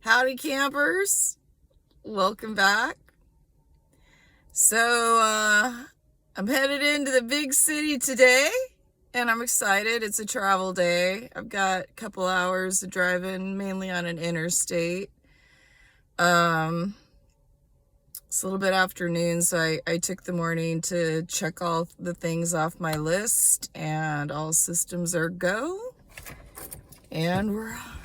Howdy campers, welcome back. So I'm headed into the big city today and I'm excited. It's a travel day. I've got a couple hours of driving, mainly on an interstate. It's a little bit afternoon, so I took the morning to check all the things off my list, and all systems are go, and we're off.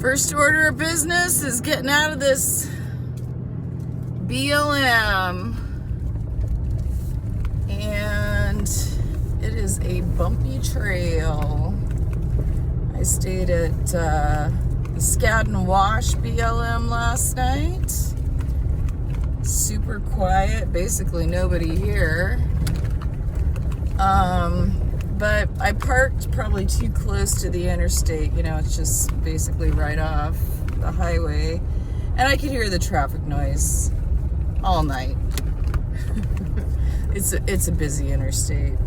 First order of business is getting out of this BLM, and it is a bumpy trail. I stayed at the Skadden Wash BLM last night. Super quiet, basically nobody here. But I parked probably too close to the interstate. You know, it's just basically right off the highway. And I could hear the traffic noise all night. It's a busy interstate.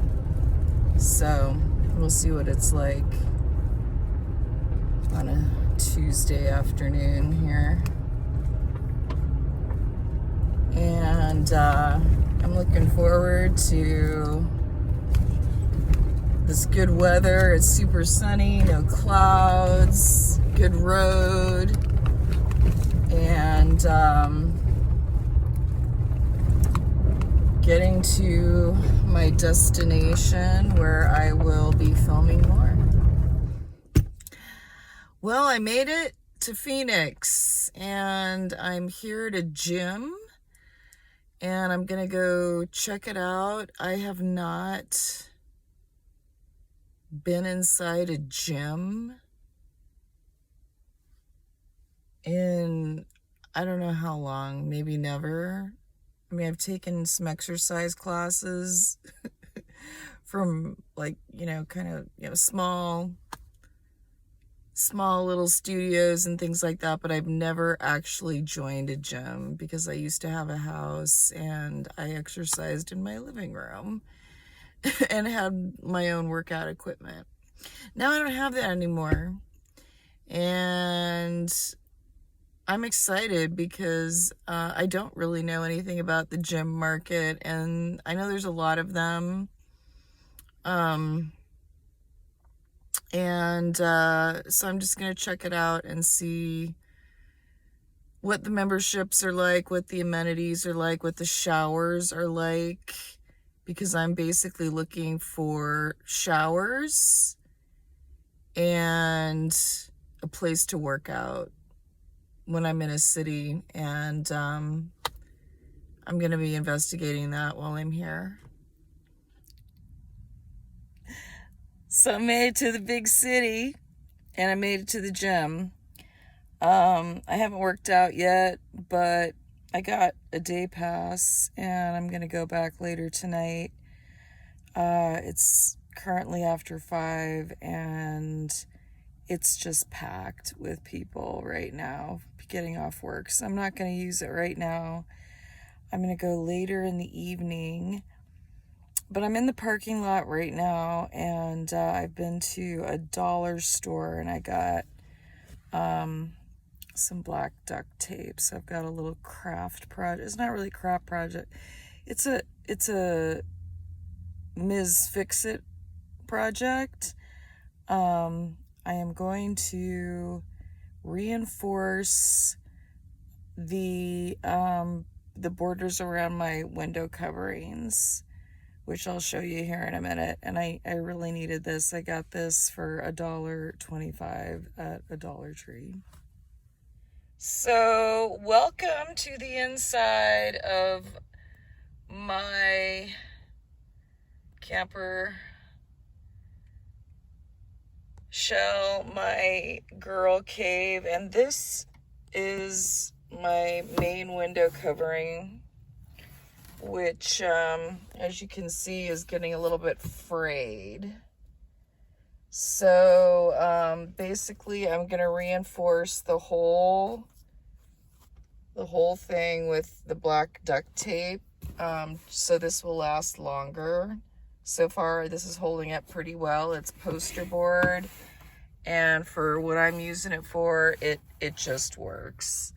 So we'll see what it's like on a Tuesday afternoon here. And I'm looking forward to this good weather. It's super sunny, no clouds, good road, and getting to my destination where I will be filming more. Well, I made it to Phoenix and I'm here at a gym and I'm gonna go check it out. I have not been inside a gym in I don't know how long, maybe never. I mean, I've taken some exercise classes from like, kind of, small little studios and things like that, but I've never actually joined a gym because I used to have a house and I exercised in my living room and had my own workout equipment. Now I don't have that anymore. And I'm excited because I don't really know anything about the gym market, and I know there's a lot of them. So I'm just going to check it out and see what the memberships are like, what the amenities are like, what the showers are like, because I'm basically looking for showers and a place to work out when I'm in a city, and I'm going to be investigating that while I'm here. So I made it to the big city and I made it to the gym. I haven't worked out yet, but I got a day pass and I'm going to go back later tonight. It's currently after 5 and it's just packed with people right now getting off work. So I'm not going to use it right now. I'm going to go later in the evening. But I'm in the parking lot right now, and I've been to a dollar store and I got some black duct tape. So I've got a little craft project. It's not really a craft project. It's a Ms. Fix-It project. I am going to reinforce the borders around my window coverings, which I'll show you here in a minute. And I really needed this. I got this for $1.25 at a Dollar Tree. So welcome to the inside of my camper shell, my girl cave, and this is my main window covering, which as you can see is getting a little bit frayed. So basically I'm going to reinforce the whole thing with the black duct tape, so this will last longer. So far, this is holding up pretty well. It's poster board, and for what I'm using it for, it just works.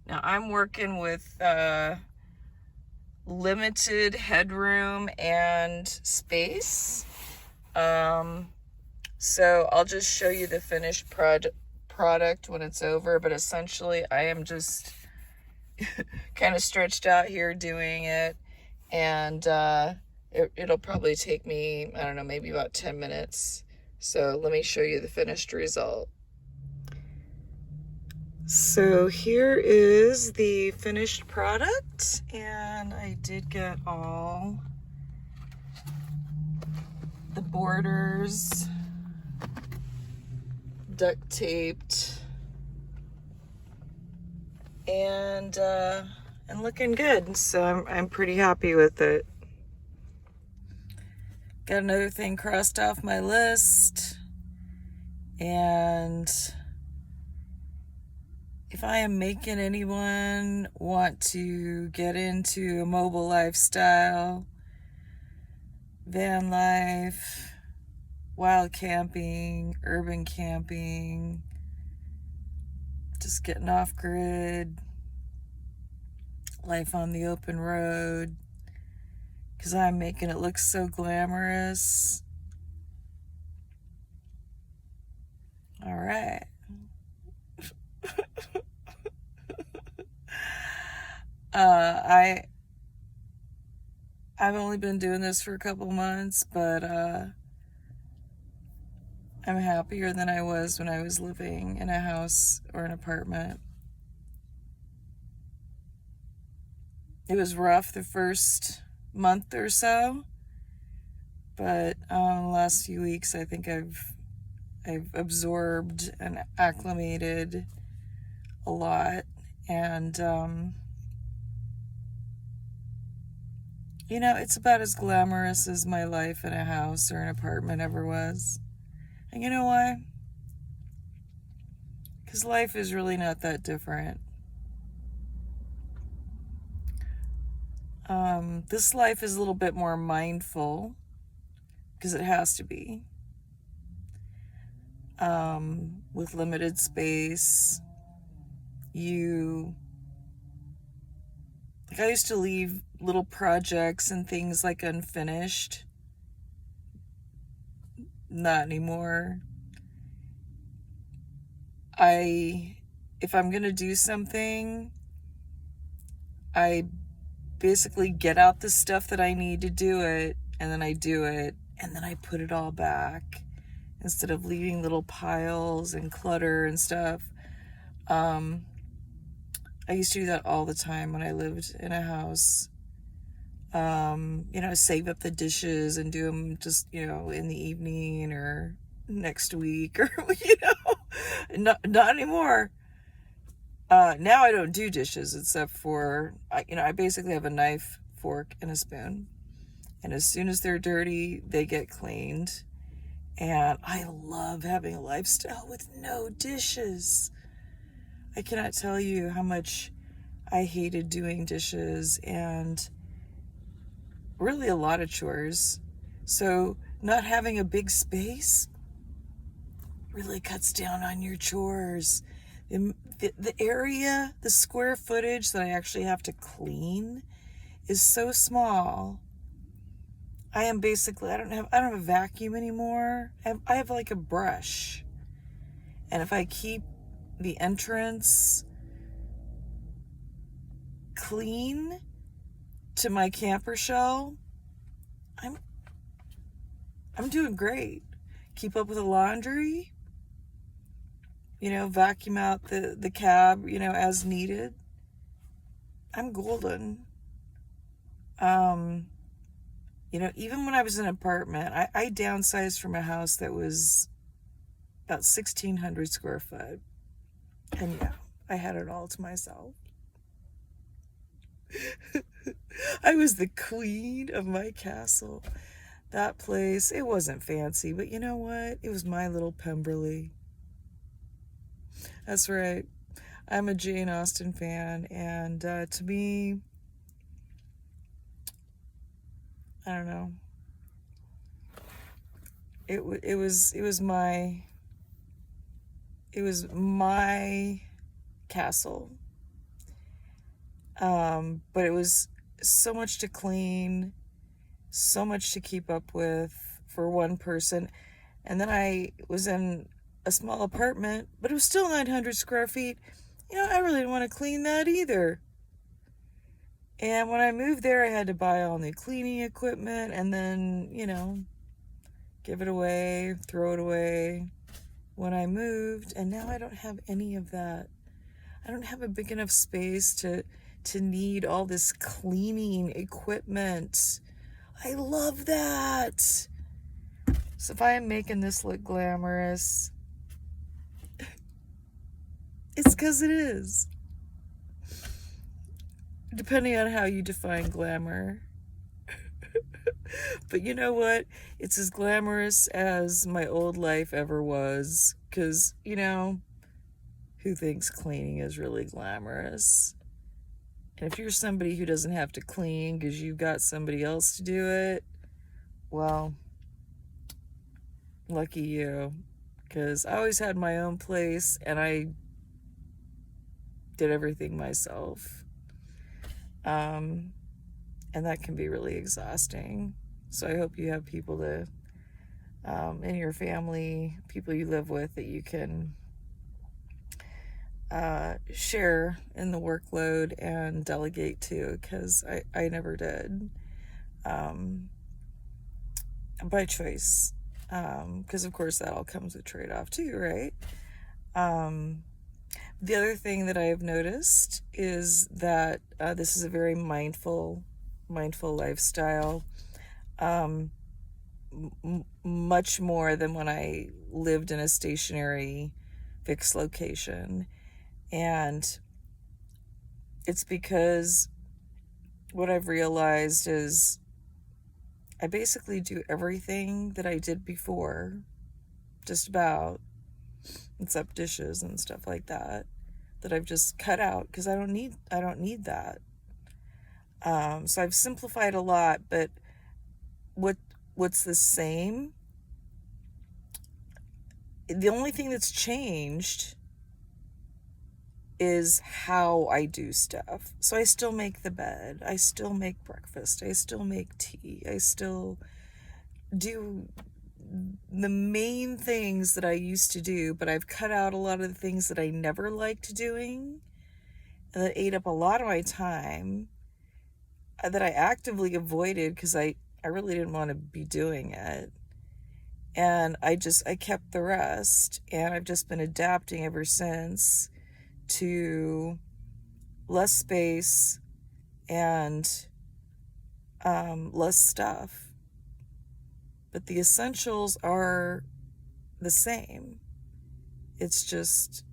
Now, I'm working with limited headroom and space. So I'll just show you the finished product when it's over, but essentially I am just kind of stretched out here doing it, and it'll probably take me, I don't know, maybe about 10 minutes. So let me show you the finished result. So here is the finished product, and I did get all the borders duct taped and looking good. So I'm pretty happy with it. Got another thing crossed off my list, and if I am making anyone want to get into a mobile lifestyle, van life, wild camping, urban camping, just getting off grid, life on the open road, because I'm making it look so glamorous. All right. I've only been doing this for a couple months, but I'm happier than I was when I was living in a house or an apartment. It was rough the first month or so, but the last few weeks I think I've absorbed and acclimated a lot, and you know, it's about as glamorous as my life in a house or an apartment ever was. And you know why? Because life is really not that different. This life is a little bit more mindful, because it has to be. With limited space, I used to leave little projects and things like unfinished. Not anymore. If I'm gonna do something, I basically get out the stuff that I need to do it, and then I do it, and then I put it all back instead of leaving little piles and clutter and stuff. I used to do that all the time when I lived in a house. You know, save up the dishes and do them just, you know, in the evening or next week, or, you know, not anymore. Now I don't do dishes except for, I basically have a knife, fork, and a spoon. And as soon as they're dirty, they get cleaned. And I love having a lifestyle with no dishes. I cannot tell you how much I hated doing dishes and really a lot of chores. So not having a big space really cuts down on your chores. The area, the square footage that I actually have to clean is so small. I don't have a vacuum anymore. I have like a brush. And if I keep the entrance clean to my camper shell, I'm doing great. Keep up with the laundry, you know, vacuum out the cab, you know, as needed. I'm golden. You know, even when I was in an apartment, I downsized from a house that was about 1,600 square foot. And yeah, I had it all to myself. I was the queen of my castle. That place, it wasn't fancy, but you know what? It was my little Pemberley. That's right. I'm a Jane Austen fan, and to me, I don't know. it was my castle. But it was so much to clean, so much to keep up with for one person. And then I was in a small apartment, but it was still 900 square feet. I really didn't want to clean that either. And when I moved there, I had to buy all new cleaning equipment and then, give it away, throw it away when I moved. And now I don't have any of that. I don't have a big enough space to need all this cleaning equipment. I love that. So if I am making this look glamorous, it's because it is. Depending on how you define glamour. But you know what? It's as glamorous as my old life ever was. Because, who thinks cleaning is really glamorous? And if you're somebody who doesn't have to clean because you've got somebody else to do it, well, lucky you. Because I always had my own place and I did everything myself. And that can be really exhausting. So I hope you have people to, in your family, people you live with, that you can share in the workload and delegate to, because I never did, by choice, because of course that all comes with trade-off too, right? The other thing that I have noticed is that this is a very mindful lifestyle, much more than when I lived in a stationary, fixed location. And it's because what I've realized is I basically do everything that I did before, just about, except dishes and stuff like that I've just cut out because I don't need that. So I've simplified a lot, but what's the same? The only thing that's changed is how I do stuff. So I still make the bed, I still make breakfast, I still make tea, I still do the main things that I used to do, but I've cut out a lot of the things that I never liked doing and that ate up a lot of my time, that I actively avoided because I really didn't want to be doing it. And I kept the rest, and I've just been adapting ever since to less space and less stuff. But the essentials are the same. It's just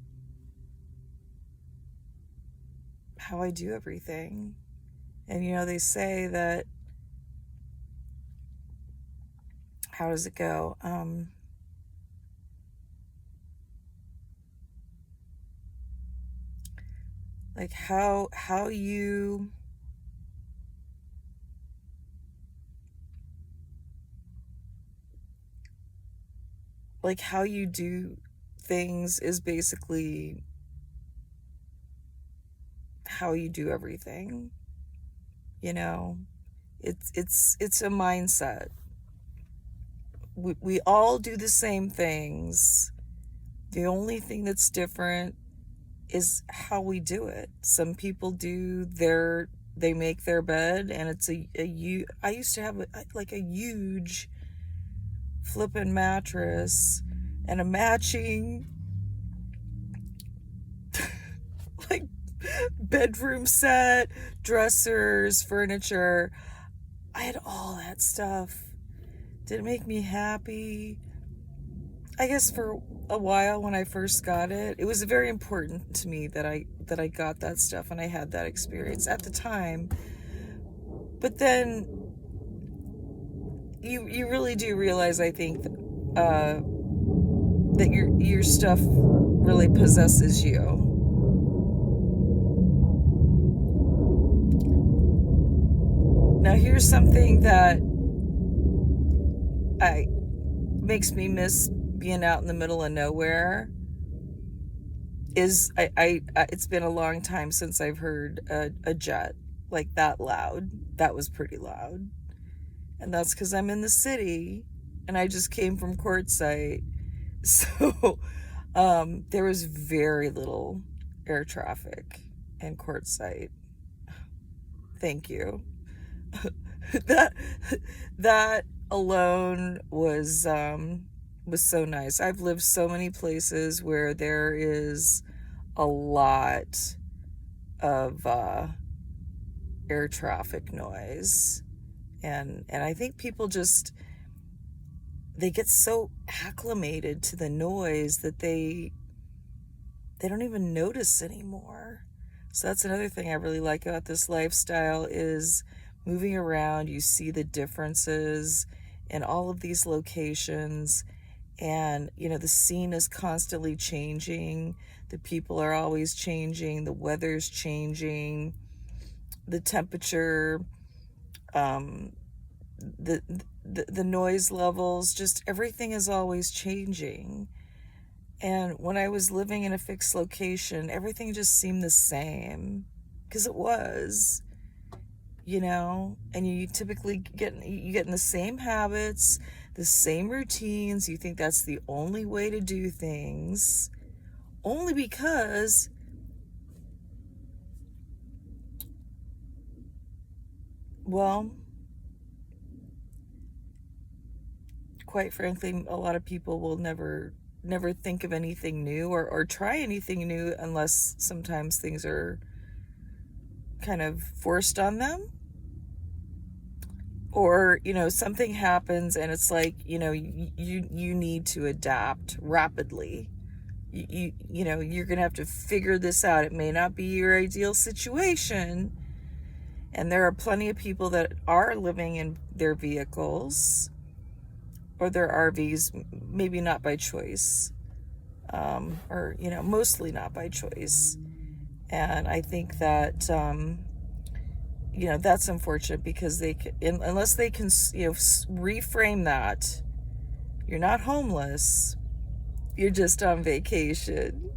how I do everything. And they say that, how does it go? Like how you do things is basically how you do everything. It's a mindset. We all do the same things. The only thing that's different is how we do it. Some people they make their bed, and it's I used to have a huge flippin' mattress and a matching like bedroom set, dressers, furniture. I had all that stuff. Did it make me happy? I guess for a while when I first got it, it was very important to me that I got that stuff and I had that experience at the time. But then you really do realize, I think, that your stuff really possesses you. Now here's something that makes me miss being out in the middle of nowhere is it's been a long time since I've heard a jet like that loud. That was pretty loud. And that's because I'm in the city and I just came from Quartzsite. So there was very little air traffic in Quartzsite. Thank you. that alone was so nice. I've lived so many places where there is a lot of air traffic noise, and I think people just, they get so acclimated to the noise that they don't even notice anymore. So that's another thing I really like about this lifestyle is moving around. You see the differences in all of these locations, and the scene is constantly changing. The people are always changing. The weather's changing. The temperature, the noise levels, just everything is always changing. And when I was living in a fixed location, everything just seemed the same, because it was, and you typically get in the same habits, the same routines. You think that's the only way to do things, only because quite frankly, a lot of people will never think of anything new or try anything new unless sometimes things are kind of forced on them, or something happens and it's like you need to adapt rapidly. You're gonna have to figure this out. It may not be your ideal situation, and there are plenty of people that are living in their vehicles or their RVs, maybe not by choice, or mostly not by choice. And I think that that's unfortunate, because unless they can reframe that, you're not homeless, you're just on vacation.